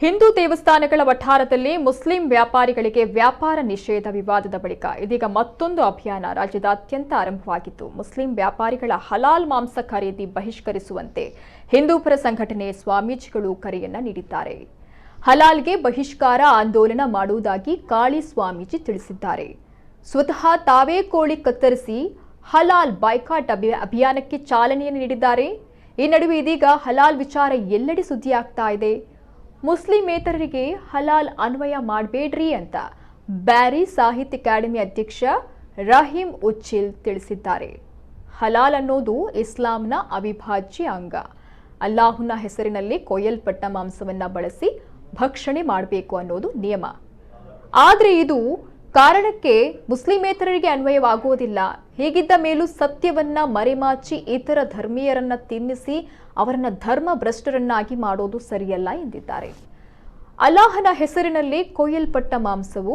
ಹಿಂದೂ ದೇವಸ್ಥಾನಗಳ ವಠಾರದಲ್ಲಿ ಮುಸ್ಲಿಂ ವ್ಯಾಪಾರಿಗಳಿಗೆ ವ್ಯಾಪಾರ ನಿಷೇಧ ವಿವಾದದ ಬಳಿಕ ಇದೀಗ ಮತ್ತೊಂದು ಅಭಿಯಾನ ರಾಜ್ಯದಾದ್ಯಂತ ಆರಂಭವಾಗಿತ್ತು. ಮುಸ್ಲಿಂ ವ್ಯಾಪಾರಿಗಳ ಹಲಾಲ್ ಮಾಂಸ ಖರೀದಿ ಬಹಿಷ್ಕರಿಸುವಂತೆ ಹಿಂದೂಪರ ಸಂಘಟನೆ ಸ್ವಾಮೀಜಿಗಳು ಕರೆಯನ್ನ ನೀಡಿದ್ದಾರೆ. ಹಲಾಲ್ಗೆ ಬಹಿಷ್ಕಾರ ಆಂದೋಲನ ಮಾಡುವುದಾಗಿ ಕಾಳಿ ಸ್ವಾಮೀಜಿ ತಿಳಿಸಿದ್ದಾರೆ. ಸ್ವತಃ ತಾವೇ ಕೋಳಿ ಕತ್ತರಿಸಿ ಹಲಾಲ್ ಬಾಯ್ಕಾಟ್ ಅಭಿಯಾನಕ್ಕೆ ಚಾಲನೆಯನ್ನು ನೀಡಿದ್ದಾರೆ. ಈ ನಡುವೆ ಇದೀಗ ಹಲಾಲ್ ವಿಚಾರ ಎಲ್ಲೆಡೆ ಸುದ್ದಿಯಾಗ್ತಾ ಇದೆ. ಮುಸ್ಲಿಮೇತರರಿಗೆ ಹಲಾಲ್ ಅನ್ವಯ ಮಾಡಬೇಡ್ರಿ ಅಂತ ಬ್ಯಾರಿ ಸಾಹಿತ್ಯ ಅಕಾಡೆಮಿ ಅಧ್ಯಕ್ಷ ರಹೀಂ ಉಚ್ಚಿಲ್ ತಿಳಿಸಿದ್ದಾರೆ. ಹಲಾಲ್ ಅನ್ನೋದು ಇಸ್ಲಾಂನ ಅವಿಭಾಜ್ಯ ಅಂಗ. ಅಲ್ಲಾಹುನ ಹೆಸರಿನಲ್ಲಿ ಕೊಯ್ಯಲ್ಪಟ್ಟ ಮಾಂಸವನ್ನ ಬಳಸಿ ಭಕ್ಷಣೆ ಮಾಡಬೇಕು ಅನ್ನೋದು ನಿಯಮ. ಆದರೆ ಇದು ಕಾರಣಕ್ಕೆ ಮುಸ್ಲಿಮೇತರರಿಗೆ ಅನ್ವಯವಾಗುವುದಿಲ್ಲ. ಹೀಗಿದ್ದ ಮೇಲೂ ಸತ್ಯವನ್ನ ಮರೆಮಾಚಿ ಇತರ ಧರ್ಮೀಯರನ್ನ ತಿನ್ನಿಸಿ ಅವರನ್ನ ಧರ್ಮ ಭ್ರಷ್ಟರನ್ನಾಗಿ ಮಾಡೋದು ಸರಿಯಲ್ಲ ಎಂದಿದ್ದಾರೆ. ಅಲ್ಲಾಹನ ಹೆಸರಿನಲ್ಲಿ ಕೊಯ್ಯಲ್ಪಟ್ಟ ಮಾಂಸವು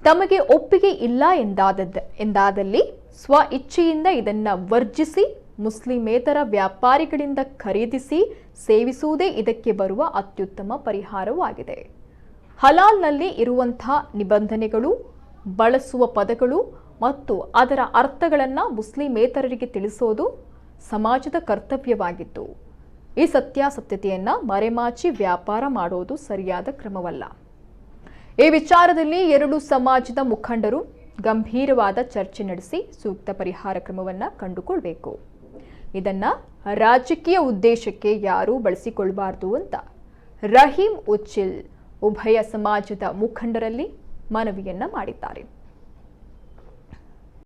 ತಮಗೆ ಒಪ್ಪಿಗೆ ಇಲ್ಲ ಎಂದಾದಲ್ಲಿ ಸ್ವ ಇಚ್ಛೆಯಿಂದ ಇದನ್ನ ವರ್ಜಿಸಿ ಮುಸ್ಲಿಮೇತರ ವ್ಯಾಪಾರಿಗಳಿಂದ ಖರೀದಿಸಿ ಸೇವಿಸುವುದೇ ಇದಕ್ಕೆ ಬರುವ ಅತ್ಯುತ್ತಮ ಪರಿಹಾರವಾಗಿದೆ. ಹಲಾಲ್ನಲ್ಲಿ ಇರುವಂತಹ ನಿಬಂಧನೆಗಳು, ಬಳಸುವ ಪದಗಳು ಮತ್ತು ಅದರ ಅರ್ಥಗಳನ್ನು ಮುಸ್ಲಿಮೇತರರಿಗೆ ತಿಳಿಸೋದು ಸಮಾಜದ ಕರ್ತವ್ಯವಾಗಿದ್ದು, ಈ ಸತ್ಯಾಸತ್ಯತೆಯನ್ನು ಮರೆಮಾಚಿ ವ್ಯಾಪಾರ ಮಾಡೋದು ಸರಿಯಾದ ಕ್ರಮವಲ್ಲ. ಈ ವಿಚಾರದಲ್ಲಿ ಎರಡೂ ಸಮಾಜದ ಮುಖಂಡರು ಗಂಭೀರವಾದ ಚರ್ಚೆ ನಡೆಸಿ ಸೂಕ್ತ ಪರಿಹಾರ ಕ್ರಮವನ್ನು ಕಂಡುಕೊಳ್ಬೇಕು. ಇದನ್ನ ರಾಜಕೀಯ ಉದ್ದೇಶಕ್ಕೆ ಯಾರೂ ಬಳಸಿಕೊಳ್ಳಬಾರದು ಅಂತ ರಹೀಂ ಉಚ್ಚಿಲ್ ಉಭಯ ಸಮಾಜದ ಮುಖಂಡರಲ್ಲಿ ಮನವಿಯನ್ನ ಮಾಡಿದ್ದಾರೆ.